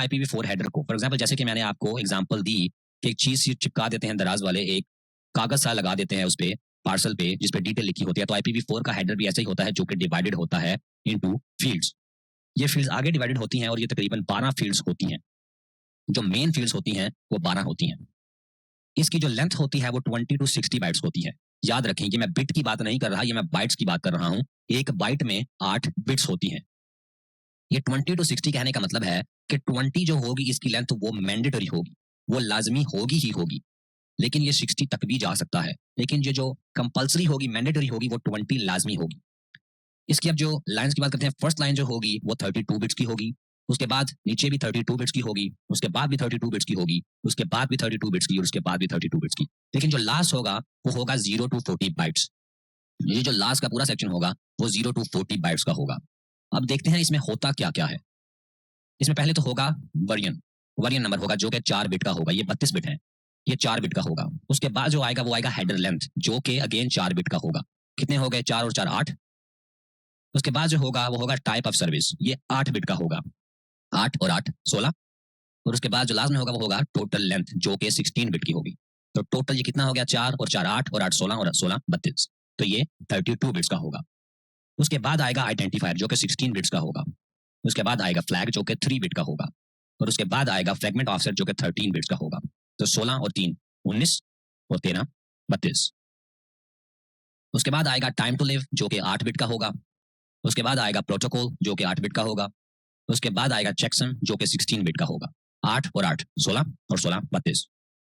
IPv4 header को, for example जैसे कि मैंने आपको एग्जांपल दी कि एक चीज चिपका देते हैं दराज वाले, एक कागज सा लगा देते हैं उस पे, पार्सल पे, जिस पे डिटेल लिखी होती है, तो IPv4 का हेडर भी ऐसा ही होता है जो कि डिवाइडेड होता है इनटू फील्ड्स। ये फील्ड्स आगे डिवाइडेड होती हैं और ये तकरीबन 12 फील्ड्स होती हैं। जो मेन फील्ड्स होती हैं वो 12 होती हैं। इसकी जो लेंथ होती है वो 20 टू 60 बाइट्स होती है। याद रखें कि मैं बिट की बात नहीं कर रहा, ये मैं बाइट्स की बात कर रहा हूं। एक बाइट में 8 बिट्स होती हैं। ये 20 टू 60 कहने का मतलब है कि 20 जो होगी इसकी लेंथ वो मैंडेटरी होगी, वो लाजमी होगी ही होगी। लेकिन ये 60 तक भी जा सकता है। लेकिन ये जो कंपल्सरी होगी, मैंडेटरी होगी, वो 20 लाजमी होगी। इसकी अब जो लाइन्स की बात करते हैं, फर्स्ट लाइन जो होगी वो 32 बिट्स की होगी। उसके बाद नीचे भी 32 बिट्स की होगी, उसके बाद भी 32 बिट्स की होगी, उसके बाद भी 32 बिट्स की और उसके बाद भी 32 बिट्स की। लेकिन जो लास्ट होगा वो होगा 0 टू 40 बाइट्स। ये जो लास्ट का पूरा सेक्शन होगा वो 0 टू 40 बाइट्स का होगा। अब देखते हैं इसमें होता क्या क्या है। इसमें पहले तो होगा वर्जन, वर्जन नंबर होगा जो कि 4 बिट का होगा। ये 32 बिट है, ये 4 बिट का होगा। उसके बाद जो आएगा वो आएगा हेडर लेंथ, जो कि अगेन 4 बिट का होगा। कितने हो गए? 4 और 4 8। उसके बाद जो होगा वो होगा टाइप ऑफ सर्विस, ये 8 बिट का होगा। 8 और 8 16। और उसके बाद जो लास्ट में होगा वो होगा टोटल लेंथ, जो कि 16 बिट की होगी। तो टोटल ये कितना हो गया? 4 और 4 8 और 8 16 और 16 32। तो ये 32 बिट्स का होगा। उसके बाद आएगा आइडेंटिफायर जो कि 16 बिट्स का होगा। उसके बाद आएगा फ्लैग जो कि 3 बिट का होगा। और उसके बाद आएगा फ्रेगमेंट ऑफसेट जो कि 13 बिट्स का होगा। तो 16 और 3 19 और 13 32। उसके बाद आएगा टाइम टू लिव जो कि 8 बिट का होगा। उसके बाद आएगा प्रोटोकॉल जो कि 8 बिट का होगा। उसके बाद आएगा चेकसम जो कि 16 बिट का होगा। 8 और 8 16 और 16 32।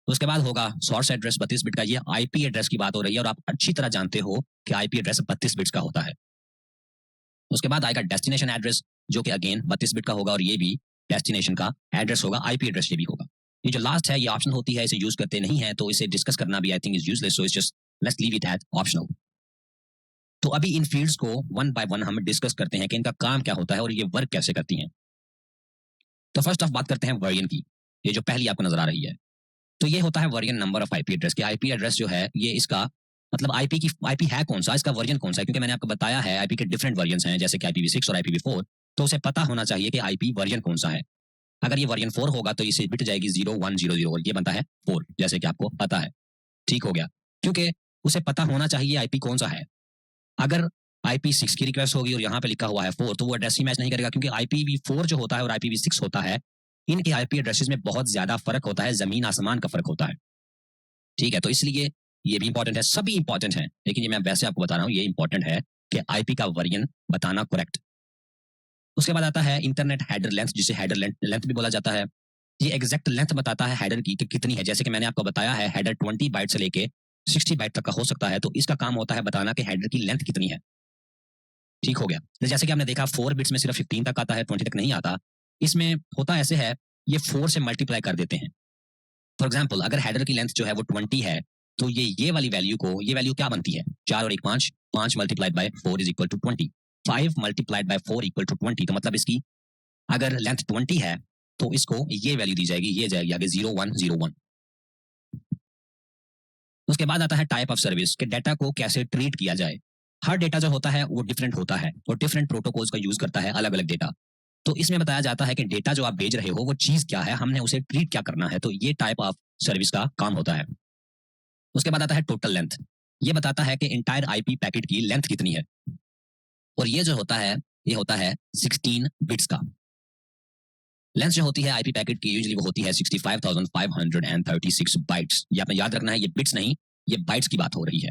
उसके बाद होगा सोर्स एड्रेस 32 बिट का। ये आईपी एड्रेस की बात हो रही है और आप अच्छी तरह जानते हो कि आईपी एड्रेस 32 बिट्स का होता है। उसके बाद आएगा डेस्टिनेशन एड्रेस जो कि अगेन 32 बिट का होगा और ये भी डेस्टिनेशन का एड्रेस होगा, आईपी एड्रेस ये भी होगा। ये जो लास्ट है ये ऑप्शन होती है, इसे यूज करते नहीं है, तो इसे डिस्कस करना भी I think is useless, so it's just let's leave it as optional. तो अभी इन फील्ड्स को वन बाय वन हम डिस्कस करते हैं कि इनका काम क्या होता है और ये वर्क कैसे करती हैं। तो फर्स्ट ऑफ बात करते हैं वर्जन की। ये जो पहली आपको नजर आ रही है, तो ये होता है version number of IP address. के आईपी एड्रेस जो है ये इसका मतलब आईपी है कौन सा, इसका वर्जन कौन सा है। क्योंकि मैंने आपको बताया है आईपी के डिफरेंट वर्जन हैं, जैसे कि IPv6 और IPv4। तो उसे पता होना चाहिए कि आईपी वर्जन कौन सा है। अगर ये वर्जन 4 होगा तो इसे बिट जाएगी 0100 और ये बनता है 4, जैसे कि आपको पता है। ठीक हो गया, क्योंकि उसे पता होना चाहिए आईपी कौन सा है। अगर IP6 की रिक्वेस्ट होगी और यहाँ पे लिखा हुआ है 4, तो वो एड्रेस ही मैच नहीं करेगा, क्योंकि IPv4 जो होता है और IPv6 होता है, इनके आईपी एड्रेसेस में बहुत ज्यादा फर्क होता है, जमीन आसमान का फर्क होता है। ठीक है, तो इसलिए ये भी इंपॉर्टेंट है, सभी इंपॉर्टेंट है, लेकिन ये मैं वैसे आपको बता रहा हूँ, ये इंपॉर्टेंट है कि आईपी का वर्जन बताना करेक्ट। उसके बाद आता है इंटरनेट हेडर लेंथ, जिसे हेडर लेंथ भी बोला जाता है। ये एग्जैक्ट लेंथ बताता है हेडर की कि कितनी है। जैसे कि मैंने आपको बताया है हेडर 20 बाइट से लेके 60 बाइट तक का हो सकता है, तो इसका काम होता है बताना कि हेडर की लेंथ कितनी है। ठीक हो गया। तो जैसे कि आपने देखा 4 बिट्स में सिर्फ 15 तक आता है, 20 तक नहीं आता। इसमें होता ऐसे है, ये 4 से मल्टीप्लाई कर देते हैं। फॉर एग्जाम्पल अगर हेडर की लेंथ जो है वो 20 है, तो ये वाली वैल्यू को, ये वैल्यू क्या बनती है? 4 और 1 5, 5 multiplied by 4 is equal to 20, 5 multiplied by 4 equal to 20। तो मतलब इसकी अगर लेंथ 20 है तो इसको ये वैल्यू दी जाएगी, ये जाएगी आगे 0101। उसके बाद आता है टाइप ऑफ सर्विस, कि डेटा को कैसे ट्रीट किया जाए। हर डेटा जो होता है वो डिफरेंट होता है और डिफरेंट प्रोटोकॉल्स का यूज करता है, अलग अलग डेटा। तो इसमें बताया जाता है कि डेटा जो आप भेज रहे हो वो चीज क्या है, हमने उसे ट्रीट क्या करना है। तो ये टाइप ऑफ सर्विस का काम होता है। उसके बाद आता है टोटल लेंथ। ये बताता है कि इंटायर आईपी पैकेट की लेंथ कितनी है, और ये जो होता है ये होता है 16 बिट्स का। लेंथ जो होती है आईपी पैकेट की यूजुअली वो होती है 65,536 बाइट्स। ये आपने याद रखना है, ये बिट्स नहीं, ये बाइट्स की बात हो रही है।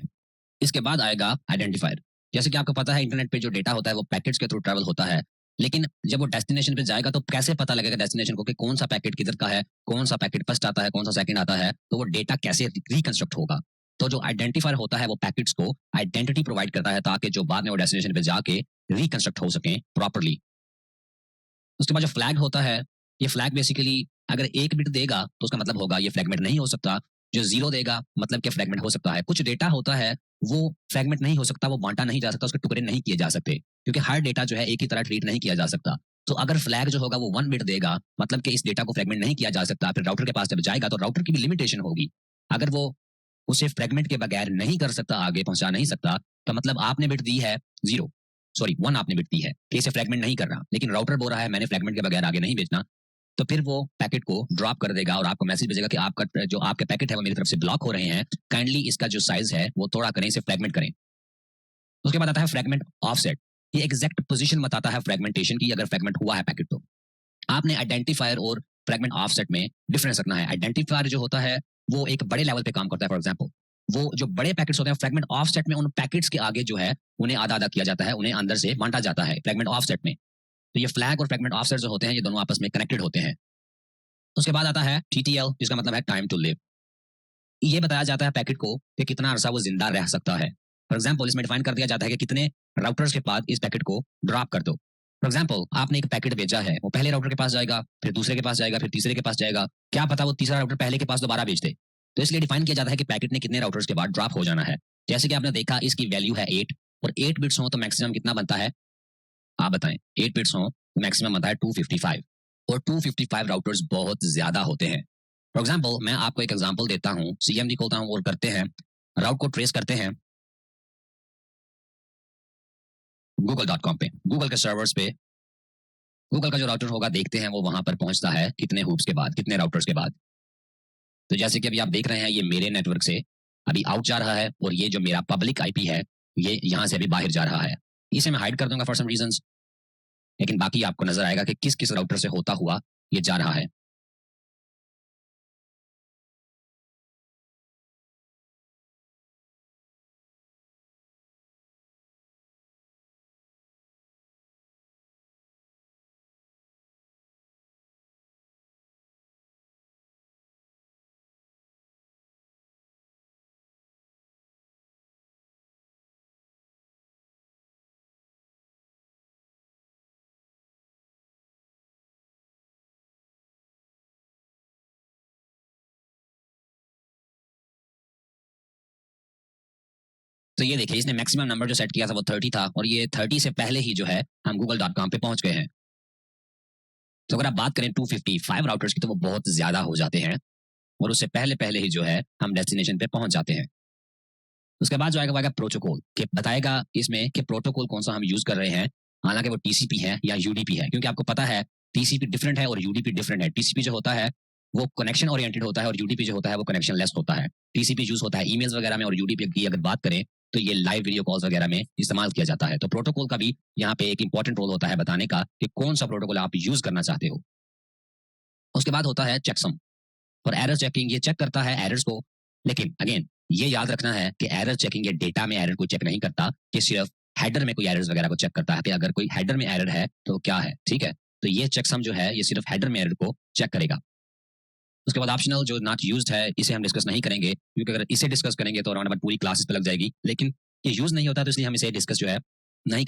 इसके बाद आएगा आइडेंटिफायर। जैसे कि आपको पता है इंटरनेट पे जो डेटा होता है वो पैकेट्स के थ्रू ट्रैवल होता है, लेकिन जब वो डेस्टिनेशन पे जाएगा तो कैसे पता लगेगा डेस्टिनेशन को कि कौन सा पैकेट किधर का है, कौन सा पैकेट फर्स्ट आता है, कौन सा सेकंड आता है। तो वो डेटा कैसे रिकंस्ट्रक्ट होगा। तो जो आइडेंटिफायर होता है वो पैकेट्स को आइडेंटिटी प्रोवाइड करता है, ताकि जो बाद में वो डेस्टिनेशन पे जाके रिकंस्ट्रक्ट हो सके प्रॉपरली। उसके बाद जो फ्लैग होता है, ये फ्लैग बेसिकली अगर 1 बिट देगा तो उसका मतलब होगा ये फ्रेगमेंट नहीं हो सकता। जो 0 देगा मतलब कि फ्रेगमेंट हो सकता है। कुछ डेटा होता है वो फ्रेगमेंट नहीं हो सकता, वो बांटा नहीं जा सकता, उसके टुकड़े नहीं किए जा सकते, क्योंकि हर डेटा जो है एक ही तरह ट्रीट नहीं किया जा सकता। तो अगर फ्लैग जो होगा वो 1 बिट देगा, मतलब कि इस डेटा को फ्रेगमेंट नहीं किया जा सकता, फिर राउटर के पास जब जाएगा तो राउटर की भी लिमिटेशन होगी। अगर वो उसे फ्रेगमेंट के बगैर नहीं कर सकता, आगे पहुंचा नहीं सकता, तो मतलब आपने बिट दी है 0, सॉरी 1 आपने बिट दी है कि इसे फ्रेगमेंट नहीं कर रहा, लेकिन राउटर बोल रहा है मैंने फ्रेगमेंट के बगैर आगे नहीं भेजना, तो फिर वो पैकेट को ड्रॉप कर देगा और आपको मैसेज भेजेगा कि आपका जो आपके पैकेट है वो मेरी तरफ से ब्लॉक हो रहे हैं, काइंडली इसका जो साइज है वो थोड़ा करें, इसे फ्रैगमेंट करें। उसके बाद आता है फ्रैगमेंट ऑफसेट। ये एग्जैक्ट पोजीशन बताता है फ्रैगमेंटेशन की, अगर फ्रैगमेंट हुआ है पैकेट तो। आपने आइडेंटिफायर और फ्रैगमेंट ऑफसेट में डिफरेंस रखना है। आइडेंटिफायर जो होता है वो एक बड़े लेवल पे काम करता है। फॉर एग्जांपल, वो जो बड़े पैकेट्स होते हैं फ्रैगमेंट ऑफसेट में, उन पैकेट्स के आगे जो है उन्हें आधा आधा किया जाता है, उन्हें अंदर से बांटा जाता है फ्रैगमेंट ऑफसेट में। तो ये फ्लैग और फ्रैगमेंट ऑफसेट जो होते हैं ये दोनों आपस में कनेक्टेड होते हैं। उसके बाद आता है टीटीएल, जिसका मतलब है टाइम टू लिव। ये बताया जाता है पैकेट को कि कितना अरसा वो जिंदा रह सकता है। फॉर एग्जाम्पल, इसमें डिफाइन कर दिया जाता है कि कितने राउटर्स के बाद इस पैकेट को ड्रॉप कर दो। फॉर एग्जाम्पल, आपने एक पैकेट भेजा है, वो पहले राउटर के पास जाएगा, फिर दूसरे के पास जाएगा, फिर तीसरे के पास जाएगा। क्या पता वो तीसरा राउटर पहले के पास दोबारा भेज दे। तो इसलिए डिफाइन किया जाता है कि पैकेट ने कितने राउटर्स के बाद ड्रॉप हो जाना है। जैसे कि आपने देखा इसकी वैल्यू है 8, और 8 बिट्स हो तो मैक्सिमम कितना बनता है, आप बताएं। 8 बिट्स हो तो मैक्सिमम बनता है 255, और 255 राउटर्स बहुत ज्यादा होते हैं। फॉर एग्जाम्पल, मैं आपको एक एग्जाम्पल देता हूँ, सीएमडी खोलता हूँ और करते हैं राउट को ट्रेस करते हैं google.com पे, गूगल के सर्वर्स पे। गूगल का जो राउटर होगा देखते हैं वो वहां पर पहुंचता है कितने हूप्स के बाद, कितने राउटर्स के बाद। तो जैसे कि अभी आप देख रहे हैं ये मेरे नेटवर्क से अभी आउट जा रहा है, और ये जो मेरा पब्लिक आईपी है ये यहाँ से अभी बाहर जा रहा है। इसे मैं हाइड कर दूंगा फॉर सम रीजंस, लेकिन बाकी आपको नजर आएगा कि किस किस राउटर से होता हुआ ये जा रहा है। तो ये देखिए, इसने मैक्सिमम नंबर जो सेट किया था वो 30 था, और ये 30 से पहले ही जो है हम google.com पे पहुंच गए हैं। तो अगर आप बात करें 255 राउटर्स की तो वो बहुत ज्यादा हो जाते हैं, और उससे पहले पहले ही जो है हम डेस्टिनेशन पे पहुंच जाते हैं। उसके बाद जो आएगा प्रोटोकॉल, कि बताएगा इसमें कि प्रोटोकॉल कौन सा हम यूज कर रहे हैं, हालांकि वो टीसीपी है या यूडीपी है, क्योंकि आपको पता है टीसीपी डिफरेंट है और यूडीपी डिफरेंट है। टीसीपी जो होता है वो कनेक्शन ओरिएंटेड होता है, और यूडीपी जो होता है वो कनेक्शन लेस होता है। टीसीपी यूज होता है ईमेल्स वगैरह में, और यूडीपी की अगर बात करें तो ये लाइव वीडियो कॉल्स वगैरह में इस्तेमाल किया जाता है। तो प्रोटोकॉल का भी यहाँ पे एक इंपॉर्टेंट रोल होता है बताने का कि कौन सा प्रोटोकॉल आप यूज करना चाहते हो। उसके बाद होता है चेकसम और एरर चेकिंग। ये चेक करता है एरर्स को, लेकिन अगेन ये याद रखना है कि एरर चेकिंग ये डेटा में एरर को चेक नहीं करता, कि सिर्फ हेडर में कोई एरर्स वगैरह को चेक करता है कि अगर कोई हेडर में एरर है तो क्या है, ठीक है। तो ये चेकसम जो है ये सिर्फ हेडर में एरर को चेक करेगा। उसके बाद ऑप्शनल जो नॉट यूज्ड है, इसे हम डिस्कस नहीं करेंगे, क्योंकि अगर इसे डिस्कस करेंगे तो अराउंड पूरी क्लासेस पे लग जाएगी, लेकिन ये यूज नहीं होता तो इसलिए हम इसे डिस्कस जो है नहीं